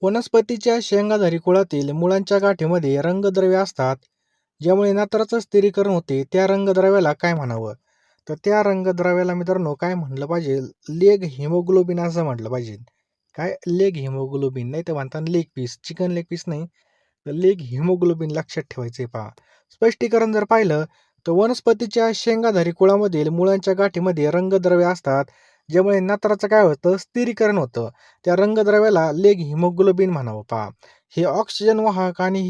वनस्पतीच्या शेंगाधारी कुळातील मुळांच्या गाठीमध्ये रंगद्रव्ये असतात, ज्यामुळे नत्राचं स्थिरीकरण होते. त्या रंगद्रव्याला काय म्हणावं? तर त्या रंगद्रव्याला मित्रांनो काय म्हटलं पाहिजे? लेग हिमोग्लोबिन असं म्हटलं पाहिजे. काय? लेग हिमोग्लोबिन, नाही तर म्हणतात leg piece. Chicken leg piece नाही, तर लेग हिमोग्लोबिन लक्षात ठेवायचे पहा. स्पष्टीकरण जर पाहिलं तर वनस्पतीच्या शेंगाधारी कुळामधील मुळांच्या गाठीमध्ये रंगद्रव्ये असतात, ज्यामुळे नत्राचं काय होतं? स्थिरीकरण होतं. त्या रंगद्रव्याला लेग हिमोग्लोबिन म्हणावं पहा. हे ऑक्सिजन वाहक आणि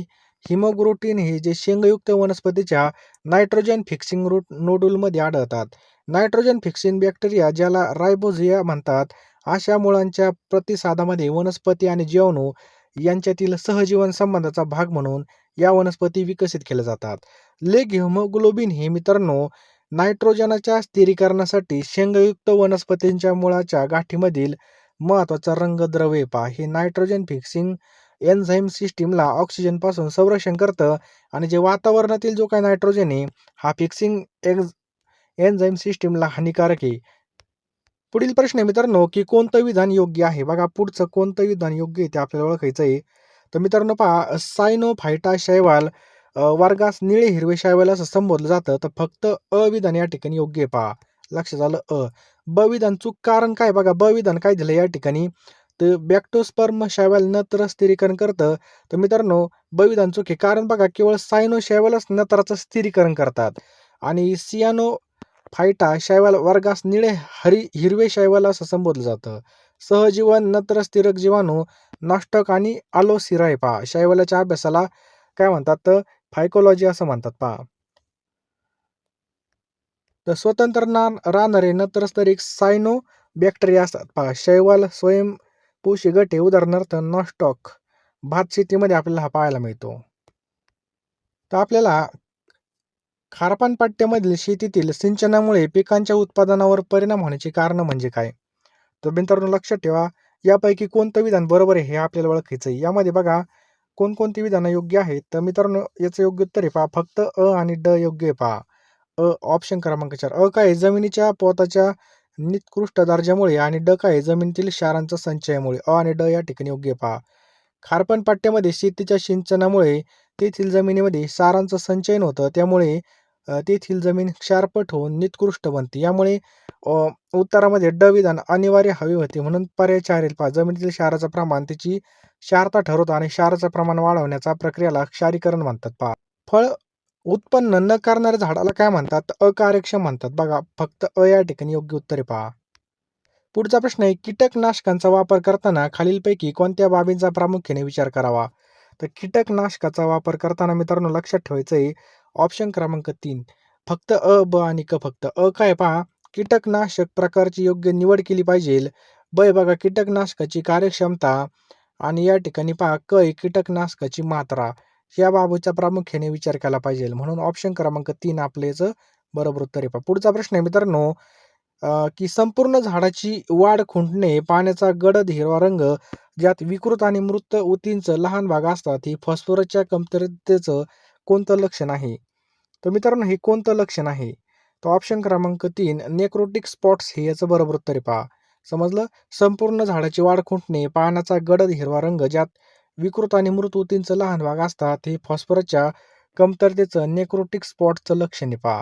हिमोग्लुटिन हे जे शेंगयुक्त वनस्पतीच्या नायट्रोजन फिक्सिंग रूट नोडूलमध्ये आढळतात. नायट्रोजन फिक्सिंग बॅक्टेरिया, ज्याला रायबोझिया म्हणतात, अशा मुळांच्या प्रतिसादामध्ये वनस्पती आणि जीवाणू यांच्यातील सहजीवन संबंधाचा भाग म्हणून या वनस्पती विकसित केल्या जातात. लेग हिमोग्लोबिन हे मित्रांनो नायट्रोजनाच्या स्थिरीकरणासाठी शेंगयुक्त वनस्पतींच्या मुळाच्या गाठीमधील महत्वाचा रंगद्रव्य पहा. हे नायट्रोजन फिक्सिंग एन्झाईम सिस्टीमला ऑक्सिजनपासून संरक्षण करतं आणि जे वातावरणातील जो काही नायट्रोजन आहे हा फिक्सिंग एन्झाईम सिस्टीमला हानिकारक आहे. पुढील प्रश्न आहे मित्रांनो, की कोणतं विधान योग्य आहे? बघा पुढचं कोणतं विधान योग्य आहे ते आपल्याला ओळखायचं आहे. तर मित्रांनो पहा, सायनोफायटा शैवाल वर्गास निळे हिरवे शैवाल असं संबोधलं जातं, तर फक्त अ विधान या ठिकाणी योग्य आहे पहा. लक्षात आलं? ब विधान चूक. कारण काय? बघा ब विधान काय दिलं या ठिकाणी? तर बॅक्टोस्पर्म शैवाल नत्र स्थिरीकरण करतं. तर मित्रांनो ब विधान चूक आहे. कारण बघा केवळ सायनो शैवालच नत्राचं स्थिरीकरण करतात आणि सियानो फायटा शैवाल वर्गास निळे हिरवे शैवाल असं संबोधलं जातं. सहजीवन नत्र स्थिरक जीवाणू नाष्टक आणि आलोसिराय पहा. शैवालाच्या अभ्यासाला काय म्हणतात? तर फायकोलॉजी असं म्हणतात पहा. तर स्वतंत्र राहणारे नत्रस्तरिक सायनो बॅक्टेरिया असतात पहा. शैवाल स्वयंपोषी गट हे उदाहरणार्थ नॉस्टॉक भात शेतीमध्ये आपल्याला हा पाहायला मिळतो. तर आपल्याला खारपान पट्ट्यामधील शेतीतील सिंचनामुळे पिकांच्या उत्पादनावर परिणाम होण्याची कारण म्हणजे काय? तर मित्रांनो लक्षात ठेवा, यापैकी कोणतं विधान बरोबर आहे हे आपल्याला ओळखायचं आहे. यामध्ये बघा कोणकोणती विधानं योग्य आहेत. तर मित्रांनो याचं योग्य उत्तर आहे पहा, फक्त अ आणि ड योग्य आहे पहा. ऑप्शन क्रमांक 4. अ काय? जमिनीच्या पोताच्या निकृष्ट दर्जामुळे आणि ड काय? जमिनीतील क्षारांच्या संचयामुळे. अ आणि ड या ठिकाणी योग्य आहे पहा. खारपण पट्ट्यामध्ये शेतीच्या सिंचनामुळे तेथील जमिनीमध्ये क्षारांचं संचयन होतं, त्यामुळे तेथील जमीन क्षारपट होऊन निकृष्ट बनते. यामुळे अ, उत्तरामध्ये ड विधान अनिवार्य हवे होते, म्हणून पर्याय 4 येईल पहा. जमिनीतील क्षाराचं प्रमाण त्याची क्षारता ठरवतं आणि क्षाराचं प्रमाण वाढवण्याच्या प्रक्रियेला क्षारीकरण म्हणतात पहा. फळ उत्पन्न न करणाऱ्या झाडाला काय म्हणतात? तर अकार्यक्षम म्हणतात. बघा फक्त अ या ठिकाणी योग्य उत्तर आहे पहा. पुढचा प्रश्न आहे, कीटकनाशकांचा वापर करताना खालीलपैकी कोणत्या बाबींचा प्रामुख्याने विचार करावा? तर कीटकनाशकाचा वापर करताना मित्रांनो लक्षात ठेवायचं आहे, ऑप्शन क्रमांक 3 फक्त अ, ब आणि क. फक्त अ काय पहा, कीटकनाशक प्रकारची योग्य निवड केली पाहिजे. ब आहे बघा कीटकनाशकाची कार्यक्षमता आणि या ठिकाणी पहा क आहे कीटकनाशकाची मात्रा. या बाबीचा प्रामुख्याने विचार केला पाहिजे. म्हणून ऑप्शन क्रमांक 3 आपलं याचं बरोबर उत्तर आहे पहा. पुढचा प्रश्न आहे मित्रांनो, की संपूर्ण झाडाची वाढ खुंटणे, पाण्याचा गडद हिरवा रंग, ज्यात विकृत आणि मृत ऊतींचं लहान भाग असतात, ही फॉस्फरसच्या कमतरतेचं कोणतं लक्षण आहे? तर मित्रांनो हे कोणतं लक्षण आहे? तर ऑप्शन क्रमांक 3 नेक्रोटिक स्पॉट्स हे याचं बरोबर उत्तर आहे पहा. समजलं? संपूर्ण झाडाची वाढ खुंटणे, पानाचा गडद हिरवा रंग, ज्यात विकृत आणि मृत ऊतींचं लहान भाग असतात, हे फॉस्फरसच्या कमतरतेचं नेक्रोटिक स्पॉटचं लक्षण आहे पहा.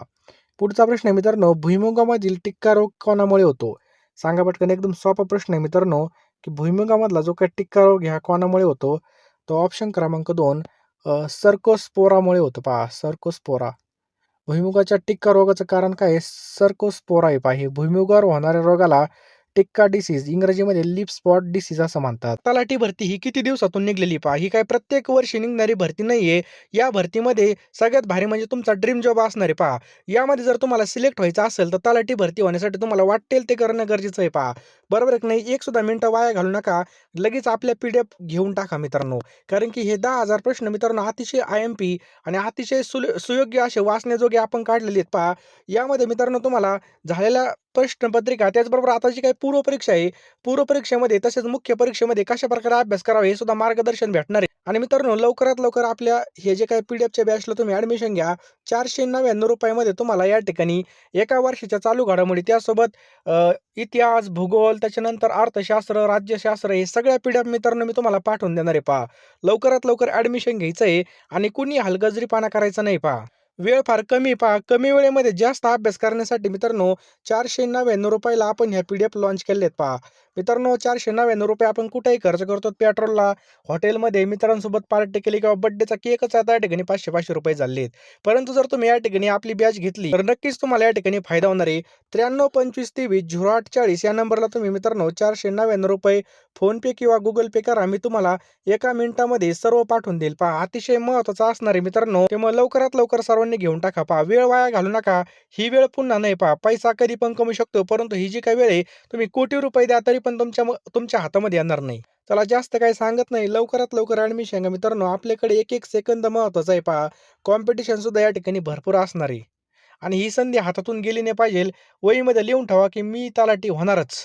पुढचा प्रश्न आहे मित्रांनो, भुईमुगामधील टिक्का रोग कोणामुळे होतो? सांगा पटकन. एकदम सोपा प्रश्न आहे मित्रांनो, की भुईमुगामधला जो काही टिक्का रोग ह्या कोणामुळे होतो? तो ऑप्शन क्रमांक 2 सर्कोस्पोरामुळे होतो पहा. सर्कोस्पोरा. भुईमुगाच्या टिक्का रोगाचं कारण काय आहे? सर्कोस्पोरा आहे पहा. हे भुईमुगावर होणाऱ्या रोगाला टिक्का डिसीज, इंग्रजीमध्ये लिप स्पॉट डिसीज असं म्हणतात. तलाठी भरती ही किती दिवसातून निघलेली पहा. ही काय प्रत्येक वर्षी निघणारी भरती नाहीये. या भरतीमध्ये सगळ्यात भारी म्हणजे तुमचा ड्रीम जॉब असणार आहे पहा. यामध्ये जर तुम्हाला सिलेक्ट व्हायचं असेल तर तलाठी भरती होण्यासाठी तुम्हाला वाटेल ते करणं गरजेचं आहे पहा. बरोबर आहे की नाही? एक सुद्धा मिनिटं वाया घालू नका. लगेच आपल्या PDF घेऊन टाका मित्रांनो. कारण की हे 10,000 प्रश्न मित्रांनो अतिशय IMP आणि अतिशय सुयोग्य असे वाचण्याजोगे आपण काढलेले आहेत पहा. यामध्ये मित्रांनो तुम्हाला झालेल्या प्रश्नपत्रिका, त्याचबरोबर आता जी काही पूर्वपरीक्षा आहे, पूर्वपरीक्षेमध्ये तसेच मुख्य परीक्षेमध्ये कशा प्रकारे अभ्यास करावा हे सुद्धा मार्गदर्शन भेटणार आहे. आणि मित्रांनो लवकरात लवकर आपल्या हे जे काही PDF बॅचला तुम्ही ॲडमिशन घ्या. ₹499 मध्ये तुम्हाला या ठिकाणी एका वर्षाच्या चालू घडामोडी त्यासोबत इतिहास, भूगोल, त्याच्यानंतर अर्थशास्त्र, राज्यशास्त्र हे सगळ्या PDF मित्रांनो मी तुम्हाला पाठवून देणार आहे पहा. लवकरात लवकर ॲडमिशन घ्यायचं आहे आणि कुणी हलगर्जीपणा करायचा नाही पहा. वेळ फार कमी पहा. कमी वेळेमध्ये जास्त अभ्यास करण्यासाठी मित्रांनो ₹499 ला आपण ह्या PDF लॉन्च केलेले आहेत पहा. मित्रांनो ₹499 आपण कुठेही खर्च करतो पेट्रोलला, हॉटेलमध्ये मित्रांसोबत पार्टी केली किंवा बर्थडेचा केकच आता या ठिकाणी ₹500-500 झाले आहेत. परंतु जर तुम्ही या ठिकाणी आपली बॅच घेतली तर नक्कीच तुम्हाला या ठिकाणी फायदा होणार आहे. 9325230840 या नंबरला तुम्ही मित्रांनो ₹499 फोनपे किंवा गुगल पे करा. मी तुम्हाला एका मिनिटामध्ये सर्व पाठवून देईल. पहा अतिशय महत्त्वाचं असणार आहे मित्रांनो. त्यामुळे लवकरात लवकर सर्वांनी घेऊन टाका. पहा वेळ वाया घालू नका. ही वेळ पुन्हा नाही पहा. पैसा कधी पण कमवू शकतो, परंतु ही जी काही वेळ आहे तुम्ही कोटी रुपये द्या तरी पण तुमच्या हातामध्ये येणार नाही. चला जास्त काही सांगत नाही. लवकरात लवकर ॲडमिशन घ्या मित्रांनो. आपल्याकडे एक सेकंद महत्त्वाचा आहे पहा. कॉम्पिटिशन सुद्धा या ठिकाणी भरपूर असणार आहे आणि ही संधी हातातून गेली नाही पाहिजे. वहीमध्ये लिहून ठेवा की मी तलाठी होणारच.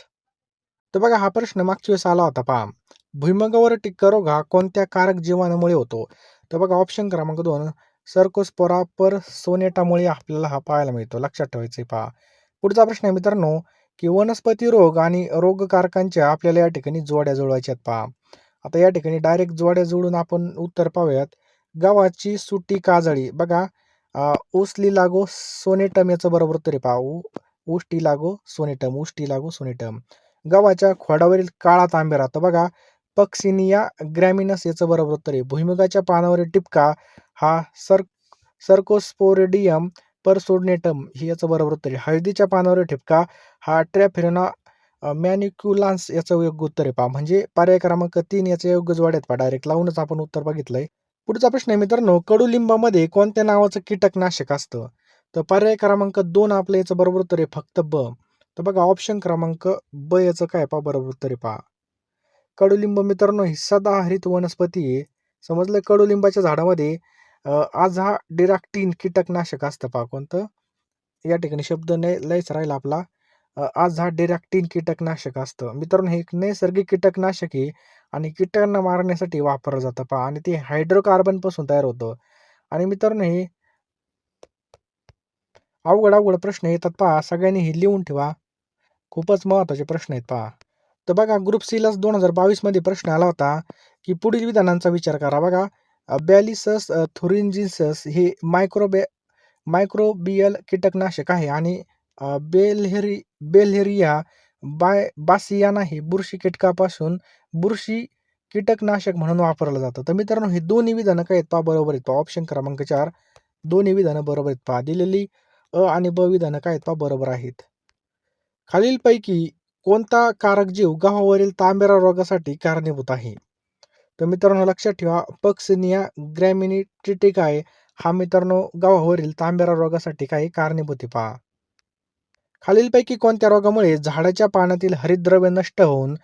तर बघा हा प्रश्न मागच्या वेळेस आला होता पहा. भुईमुगावर कर्करोग हा कोणत्या कारक जीवाणूमुळे होतो? तर बघा ऑप्शन क्रमांक 2 सर्कोस्पोरा परसोनेटामुळे आपल्याला हा पाहायला मिळतो. लक्षात ठेवायचं आहे पहा. पुढचा प्रश्न आहे मित्रांनो की वनस्पती रोग आणि रोगकारकांच्या आपल्याला या ठिकाणी जोड्या जुळवायच्या आहेत पहा. आता या ठिकाणी डायरेक्ट जोड्या जुळून आपण उत्तर पाहूयात. गव्हाची सुटी काजळी बघा ओस्लिलागो सोनेटम याचं बरोबर उत्तर आहे पहा. उष्टिलागो सोनेटम. गव्हाच्या खोडावरील काळा तांबेरा तर बघा पक्सिनिया ग्रॅमिनस याचं बरोबर उत्तर आहे. भुईमुगाच्या पानावरील टिपका हा सर्कोस्पोरेडियम परसोनेटम ही याचं बरोबर उत्तर आहे. हळदीच्या पानावरील ठिपका हा ट्रॅफेरेना मॅनिक्युलान्स याचं योग्य उत्तर आहे पहा. म्हणजे पर्याय क्रमांक 3 याचे योग्य जोड आहेत पहा. डायरेक्ट लावूनच आपण उत्तर बघितलंय. पुढचा प्रश्न आहे मित्रांनो कडुलिंबामध्ये कोणत्या नावाचं कीटकनाशक असतं? तर पर्याय क्रमांक 2 आपलं याचं बरोबर उत्तर आहे फक्त ब. तर बघा ऑप्शन क्रमांक ब याचं काय पहा बरोबर उत्तर आहे पहा. कडुलिंब मित्रांनो ही सदाहरित वनस्पती आहे. समजलं कडुलिंबाच्या झाडामध्ये आझाडिराक्टिन कीटकनाशक असतं पहा. कोणतं? या ठिकाणी शब्द लयच राहिला आपला. आझाडिराक्टिन कीटकनाशक असतं. मित्रांनो हे एक नैसर्गिक कीटकनाशक आहे आणि कीटकांना मारण्यासाठी वापरलं जातं पहा आणि ते हायड्रोकार्बन पासून तयार होतं. आणि मित्रांनो हे अवघड प्रश्न येतात पहा. सगळ्यांनी हे लिहून ठेवा. खूपच महत्त्वाचे प्रश्न आहेत पहा. तर बघा ग्रुप सीला 2022 मध्ये प्रश्न आला होता, की पुढील विधानांचा विचार करा. बघा बॅलिसस थुरिंजिन्सिस हे मायक्रोबियल कीटकनाशक आहे आणि बेल्हेरिया बासियाना हे बुरशी कीटकापासून बुरशी कीटकनाशक म्हणून वापरलं जातं. तर मित्रांनो हे दोन्ही विधानं काय आहेत पहा बरोबर आहेत पहा. ऑप्शन क्रमांक 4 दोन्ही विधानं बरोबर आहेत पहा. दिलेली अ आणि ब विधानं काय आहेत पहा बरोबर आहेत. खालीलपैकी कोणता कारक जीव गव्हावरील तांबेरा रोगासाठी कारणीभूत आहे? तर मित्रांनो लक्षात ठेवा पक्सिनिया ग्रॅमिनिटिकाय हा मित्रांनो गव्हावरील तांबेरा रोगासाठी काही कारणीभूत आहे पहा. खालीलपैकी कोणत्या रोगामुळे झाडाच्या पानातील हरितद्रव्य नष्ट होऊन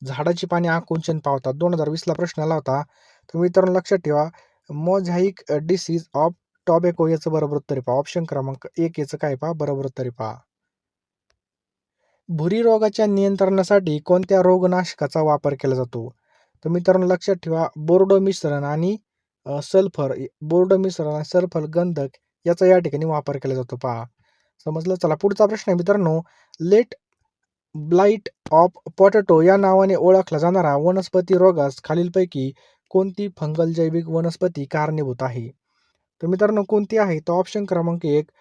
झाडाची पाने आकुंचन पावतात? 2020 ला प्रश्न आला होता. तर मित्रांनो लक्षात ठेवा मोझॅइक डिसीज ऑफ टॉबॅको याचं बरोबर उत्तर आहे पहा. ऑप्शन क्रमांक 1 याचं काय पहा बरोबर उत्तर आहे पहा. भुरी रोगाच्या नियंत्रणासाठी कोणत्या रोगनाशकाचा वापर केला जातो? तर मित्रांनो लक्षात ठेवा बोर्डो मिश्रण आणि सल्फर गंधक याचा या ठिकाणी वापर केला जातो पहा. समजलं. चला पुढचा प्रश्न आहे मित्रांनो लेट ब्लाइट ऑफ पोटॅटो या नावाने ओळखला जाणारा वनस्पती रोगास खालीलपैकी कोणती फंगल जैविक वनस्पती कारणीभूत आहे? तर मित्रांनो कोणती आहे? तर ऑप्शन क्रमांक 1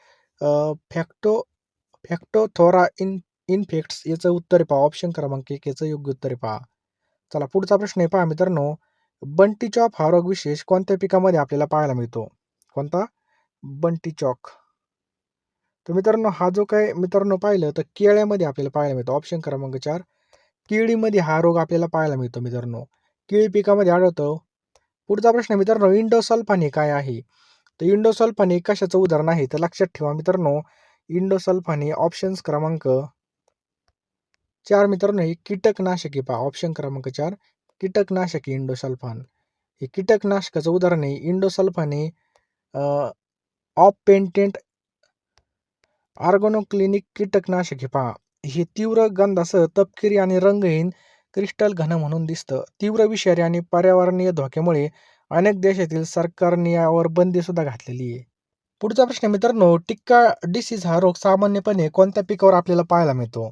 फॅक्टोथोरा इन्फेक्ट्स याचं उत्तर आहे पहा. ऑप्शन क्रमांक 1 याचं योग्य उत्तर आहे पहा. चला पुढचा प्रश्न आहे पहा मित्रांनो बंटी चॉक हा रोग विशेष कोणत्या पिकामध्ये आपल्याला पाहायला मिळतो? कोणता? बंटी चॉक. तर मित्रांनो हा जो काय मित्रांनो पाहिलं तर केळ्यामध्ये आपल्याला पाहायला मिळतो. ऑप्शन क्रमांक 4 केळीमध्ये हा रोग आपल्याला पाहायला मिळतो मित्रांनो. केळी पिकामध्ये आढळतो. पुढचा प्रश्न आहे मित्रांनो इंडोसल्फान हे काय आहे? तर इंडोसल्फान हे कशाचं उदाहरण आहे? तर लक्षात ठेवा मित्रांनो इंडोसल्फान हे ऑप्शन्स क्रमांक 4 मित्रांनो हे कीटकनाशक आहे पहा. ऑप्शन क्रमांक 4 कीटकनाशक आहे इंडोसल्फान. हे कीटकनाशकाचं उदाहरण आहे. इंडोसल्फान हे ऑफ पेटेंट ऑर्गॅनोक्लिनिक कीटकनाशक हे पहा. हे तीव्र गंधासह तपकिरी आणि रंगहीन क्रिस्टल घन म्हणून दिसतं. तीव्र विषारी आणि पर्यावरणीय धोक्यामुळे अनेक देशातील सरकारने यावर बंदी सुद्धा घातलेली आहे. पुढचा प्रश्न आहे मित्रांनो, टिक्का डिसीज हा रोग सामान्यपणे कोणत्या पिकावर आपल्याला पाहायला मिळतो?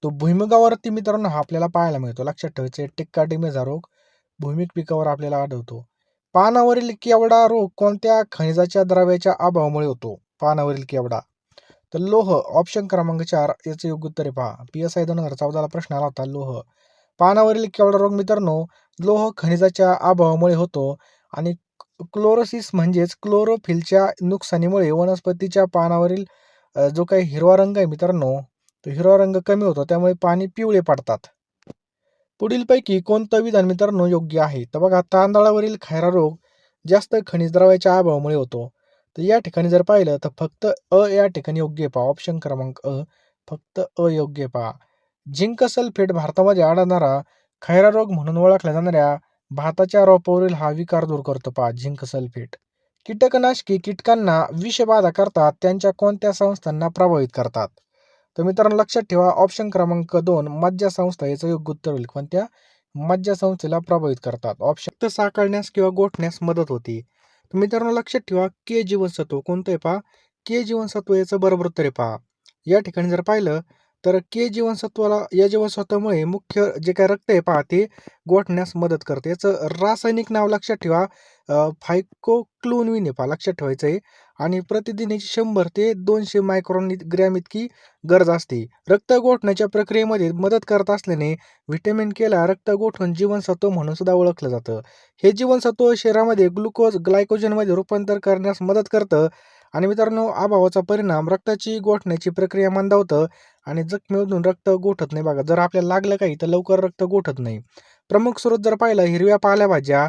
तो भुईमुगावरती मित्रांनो हा आपल्याला पाहायला मिळतो. लक्षात ठेवायचे, टिक्का डिसीज हा रोग भूमिक पिकावर आपल्याला आढळतो. पानावरील केवडा रोग कोणत्या खनिजाच्या द्रव्याच्या अभावामुळे होतो? पानावरील केवडा. तर लोह, ऑप्शन क्रमांक 4 याचं योग्य उत्तर आहे पहा. PSI 2014ला प्रश्न आला होता, लोह. पानावरील केवडा रोग मित्रांनो लोह खनिजाच्या अभावामुळे होतो आणि क्लोरोसिस म्हणजेच क्लोरोफिलच्या नुकसानीमुळे वनस्पतीच्या पानावरील जो काही हिरवा रंग आहे मित्रांनो, तो हिरवा रंग कमी होतो, त्यामुळे पाने पिवळे पडतात. पुढीलपैकी कोणतं विधान मित्रांनो योग्य आहे? तर बघा, तांदळावरील खैरा रोग जास्त खनिज द्रव्याच्या अभावामुळे होतो. तर या ठिकाणी जर पाहिलं तर फक्त अ या ठिकाणी योग्य आहे पहा. ऑप्शन क्रमांक अ, फक्त अ योग्य आहे पहा. झिंक सल्फेट भारतामध्ये आढळणारा खैरा रोग म्हणून ओळखल्या जाणाऱ्या भाताच्या रोपावरील हा विकार दूर करतो पहा, झिंक सल्फेट. कीटकनाशके कीटकांना विषबाधा करतात, त्यांच्या कोणत्या संस्थांना प्रभावित करतात? तर मित्रांनो लक्षात ठेवा, ऑप्शन क्रमांक 2 मज्जा संस्था याचं योग्य उत्तर होईल. कोणत्या? मज्जा संस्थेला प्रभावित करतात. ऑप्शन साकारण्यास किंवा गोठण्यास मदत होते. तर मित्रांनो लक्षात ठेवा, के जीवनसत्व कोणतं आहे पहा, के जीवनसत्व याचं बरोबर उत्तर आहे पहा. या ठिकाणी जर पाहिलं तर के जीवनसत्वाला, या जीवनसत्वामुळे मुख्य जे काही रक्त आहे पहा ते गोठण्यास मदत करते. याचं रासायनिक नाव लक्षात ठेवा, फायकोक्लुनविन आहे पहा, लक्षात ठेवायचं आहे. आणि प्रतिदिन याची 100 ते 200 मायक्रॉन ग्रॅम इतकी गरज असते. रक्त गोठण्याच्या प्रक्रियेमध्ये मदत करत असल्याने व्हिटॅमिन केला रक्त गोठवून जीवनसत्व म्हणून सुद्धा ओळखलं जातं. हे जीवनसत्व शरीरामध्ये ग्लुकोज ग्लायकोजनमध्ये रूपांतर करण्यास मदत करतं आणि मित्रांनो अभावाचा परिणाम रक्ताची गोठण्याची प्रक्रिया मंदावतं आणि जखमेमधून रक्त गोठत नाही. बघा, जर आपल्याला लागलं काही तर लवकर रक्त गोठत नाही. प्रमुख स्रोत जर पाहिलं, हिरव्या पालेभाज्या,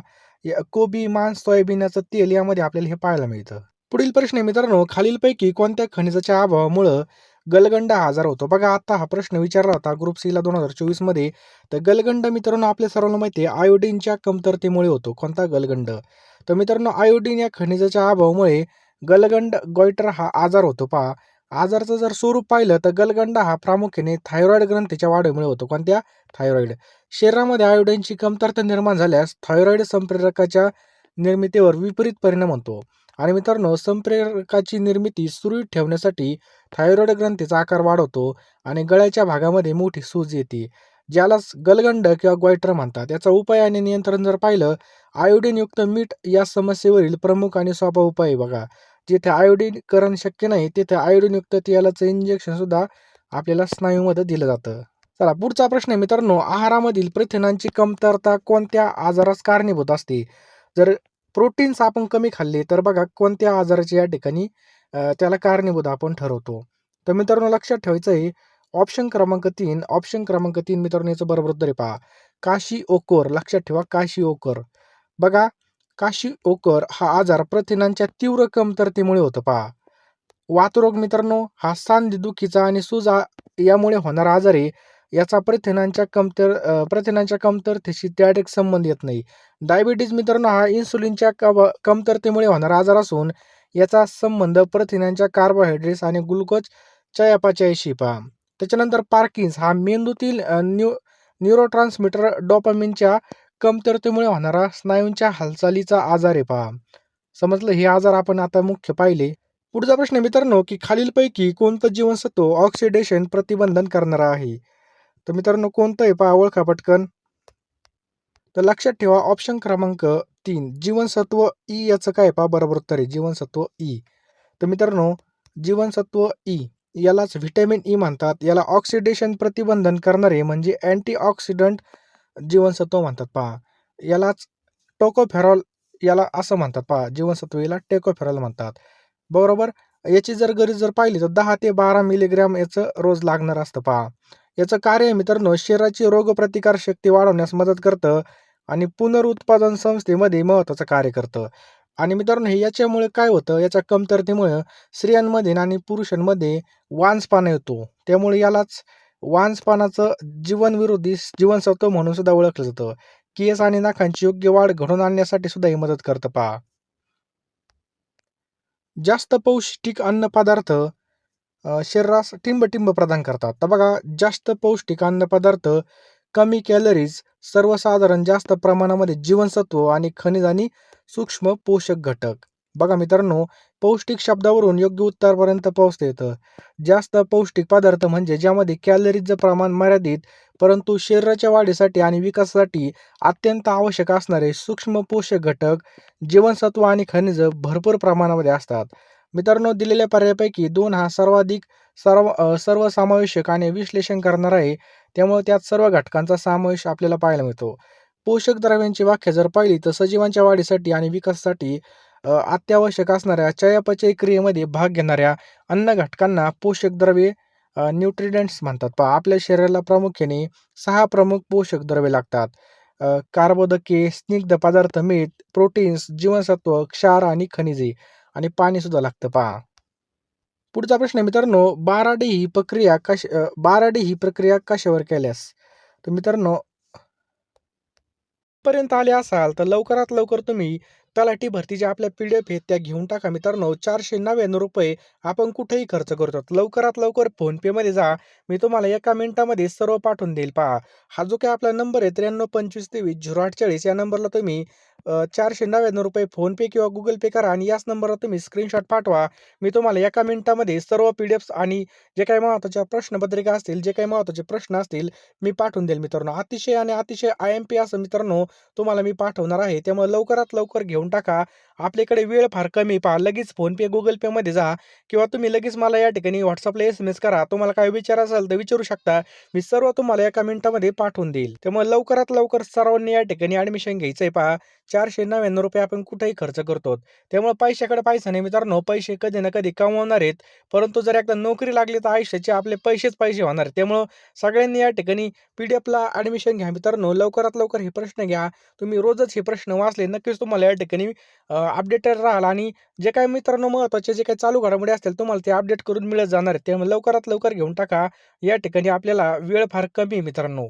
कोबी, मांस, सोयाबीनचं तेल यामध्ये आपल्याला हे पाहायला मिळतं. पुढील प्रश्न आहे मित्रांनो, खालीलपैकी कोणत्या खनिजाच्या अभावामुळं गलगंड हा आजार होतो? बघा, आता हा प्रश्न विचारला होता ग्रुप सीला 2024 मध्ये. तर गलगंड मित्रांनो आपल्या सर्वांना माहिती आहे आयोडीनच्या कमतरतेमुळे होतो. कोणता? गलगंड. तर मित्रांनो आयोडीन या खनिजाच्या अभावामुळे गलगंड गॉइटर हा आजार होतो पहा. आजाराचं जर स्वरूप पाहिलं तर गलगंड हा प्रामुख्याने थायरॉइड ग्रंथीच्या वाढीमुळे होतो. कोणत्या? थायरॉइड. शरीरामध्ये आयोडीनची कमतरता निर्माण झाल्यास थायरॉइड संप्रेरकाच्या निर्मितीवर विपरीत परिणाम होतो. आणि मित्रांनो संप्रेरकाची निर्मिती सुरळीत ठेवण्यासाठी थायरॉइड ग्रंथीचा आकार वाढवतो आणि गळ्याच्या भागामध्ये मोठी सूज येते, ज्यालाच गलगंड किंवा ग्वायटर म्हणतात. याचा उपाय आणि नियंत्रण जर पाहिलं, आयोडीनयुक्त मीठ या समस्येवरील प्रमुख आणि सोपा उपाय आहे बघा. जिथे आयोडीकरण शक्य नाही तिथे आयोडीनयुक्त तेलाचं इंजेक्शन सुद्धा आपल्याला स्नायूमध्ये दिलं जातं. चला पुढचा प्रश्न आहे मित्रांनो, आहारामधील प्रथिनांची कमतरता कोणत्या आजारास कारणीभूत असते? जर प्रोटीन्स आपण कमी खाल्ले तर बघा कोणत्या आजाराची या ठिकाणी त्याला कारणीभूत आपण ठरवतो. तर मित्रांनो लक्षात ठेवायचं आहे, ऑप्शन क्रमांक 3 मित्रांनो याचं बरोबर उत्तर आहे पहा, काशी ओकोर. लक्षात ठेवा, काशी ओकोर. बघा, काशी ओकर हा आजार प्रथिनांच्या तीव्र कमतरतेमुळे होतो पहा. वातरोग मित्रांनो हा सांधेदुखीचा आणि सूज यामुळे होणारा आजार आहे. याचा प्रथिनांच्या कमतरतेशी डायरेक्ट संबंध येत नाही. डायबिटीज मित्रांनो हा इन्सुलिनच्या कमतरतेमुळे होणारा आजार असून याचा संबंध प्रथिनांच्या कार्बोहायड्रेट्स आणि ग्लुकोज चयापचयाशी पहा. त्याच्यानंतर पार्किन्स हा मेंदूतील न्यूरोट्रान्समीटर डोपामिनच्या कमतरतेमुळे होणारा स्नायूंच्या हालचालीचा आजार आहे पहा. समजलं, हे आजार आपण आता मुख्य पाहिले. पुढचा प्रश्न आहे मित्रांनो, की खालीलपैकी कोणतं जीवनसत्व ऑक्सिडेशन प्रतिबंधन करणारं आहे? तर मित्रांनो कोणतं आहे पहा, ओळखा पटकन. तर लक्षात ठेवा, ऑप्शन क्रमांक 3 जीवनसत्व ई याचं काय पहा, बरोबर उत्तर आहे जीवनसत्व ई. तर मित्रांनो जीवनसत्व ई यालाच व्हिटॅमिन ई म्हणतात. याला ऑक्सिडेशन प्रतिबंधन करणारे म्हणजे अँटीऑक्सिडंट जीवनसत्व म्हणतात पहा. यालाच टोकोफेरॉल याला असं म्हणतात पहा, जीवनसत्व याला टेकोफेरॉल म्हणतात. बरोबर. याची जर गरज जर पाहिली तर 10 ते 12 मिलीग्रॅम याचं रोज लागणार असतं पहा. याचं कार्य आहे मित्रांनो, शरीराची रोगप्रतिकार शक्ती वाढवण्यास मदत करतं आणि पुनरुत्पादन संस्थेमध्ये महत्त्वाचं कार्य करतं. आणि मित्रांनो हे याच्यामुळे काय होतं, याच्या कमतरतेमुळे स्त्रियांमध्ये आणि पुरुषांमध्ये वांसपणा येतो. त्यामुळे यालाच वांसपणाचं जीवनविरोधी जीवनसत्व म्हणून सुद्धा ओळखलं जातं. केस आणि नखांची योग्य वाढ घडवून आणण्यासाठी सुद्धा हे मदत करतं पहा. जास्त पौष्टिक अन्नपदार्थ शरीरास टिंब प्रदान करतात. तर बघा, जास्त पौष्टिक अन्नपदार्थ, कमी कॅलरीज, सर्वसाधारण जास्त प्रमाणामध्ये जीवनसत्व आणि खनिज आणि सूक्ष्म पोषक घटक. बघा मित्रांनो, पौष्टिक शब्दावरून योग्य उत्तरापर्यंत पोहोचता येतं. जास्त पौष्टिक पदार्थ म्हणजे ज्यामध्ये कॅलरीजचं प्रमाण मर्यादित, परंतु शरीराच्या वाढीसाठी आणि विकासासाठी अत्यंत आवश्यक असणारे सूक्ष्म पोषक घटक, जीवनसत्व आणि खनिजं भरपूर प्रमाणामध्ये असतात. मित्रांनो, दिलेल्या पर्यायापैकी 2 हा सर्वाधिक सर्वसमावेशक आणि विश्लेषण करणारा आहे. त्यामुळे त्यात सर्व घटकांचा समावेश आपल्याला पाहायला मिळतो. पोषक द्रव्यांची व्याख्या जर पाहिली तर सजीवांच्या वाढीसाठी आणि विकासासाठी अत्यावश्यक असणाऱ्या चयापचय क्रियेमध्ये भाग घेणाऱ्या अन्न घटकांना पोषक द्रव्ये न्यूट्रिएंट्स म्हणतात. पहा, आपल्या शरीराला प्रामुख्याने 6 प्रमुख पोषक द्रव्ये लागतात. कार्बोदके, स्निग्ध पदार्थ, मीठ, प्रोटीन्स, जीवनसत्व, क्षार आणि खनिजे आणि पाणी सुद्धा लागतं पहा. पुढचा प्रश्न आहे मित्रांनो, 12D ही प्रक्रिया कशावर केल्यास? तर मित्रांनो, पर्यंत आले असाल तर लवकरात लवकर तुम्ही तलाठी भरतीच्या आपल्या PDF आहेत त्या घेऊन टाका मित्रांनो. ₹499 आपण कुठेही खर्च करतो. लवकरात लवकर फोनपेमध्ये जा. मी तुम्हाला एका मिनिटामध्ये सर्व पाठवून देईल. पहा, हा जो काही आपला नंबर आहे 9325230840 या नंबरला तुम्ही ₹499 फोनपे किंवा Google पे करा आणि याच नंबरला तुम्ही स्क्रीनशॉट पाठवा. मी तुम्हाला एका मिनिटामध्ये सर्व PDFs आणि जे काही महत्त्वाच्या प्रश्नपत्रिका असतील, जे काही महत्त्वाचे प्रश्न असतील, मी पाठवून देईल मित्रांनो. अतिशय आणि अतिशय IMP असं मित्रांनो तुम्हाला मी पाठवणार आहे. त्यामुळे लवकरात लवकर घेऊन टाका. आपल्याकडे वेळ फार कमी. पहा, लगेच फोनपे, Google पेमध्ये जा किंवा तुम्ही लगेच मला या ठिकाणी WhatsAppला SMS करा. तुम्हाला काही विचार असेल तर विचारू शकता. मी सर्व तुम्हाला एका मिनिटामध्ये पाठवून देईल. त्यामुळे लवकरात लवकर सर्वांनी या ठिकाणी ॲडमिशन घ्यायचंय. पहा, ₹499 आपण कुठेही खर्च करतो. त्यामुळे पैशाकडे पैसा नाही मित्रांनो. पैसे कधी ना कधी कमवणार आहेत. परंतु जर एकदा नोकरी लागली तर आयुष्याचे आपले पैसेच पैसे होणार आहेत. त्यामुळं सगळ्यांनी या ठिकाणी PDFला ॲडमिशन घ्या मित्रांनो. लवकरात लवकर हे प्रश्न घ्या. तुम्ही रोजच हे प्रश्न वाचले नक्कीच तुम्हाला या ठिकाणी अपडेटेड राहाल आणि जे काही मित्रांनो महत्त्वाचे जे काही चालू घडामोडी असतील तुम्हाला ते अपडेट करून मिळत जाणार आहेत. त्यामुळे लवकरात लवकर घेऊन टाका. या ठिकाणी आपल्याला वेळ फार कमी आहे मित्रांनो.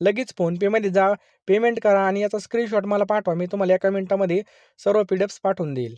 लगेच फोनपेमध्ये जा, पेमेंट करा आणि याचा स्क्रीनशॉट मला पाठवा. मी तुम्हाला एका मिनिटामध्ये सर्व PDFs पाठवून देईल.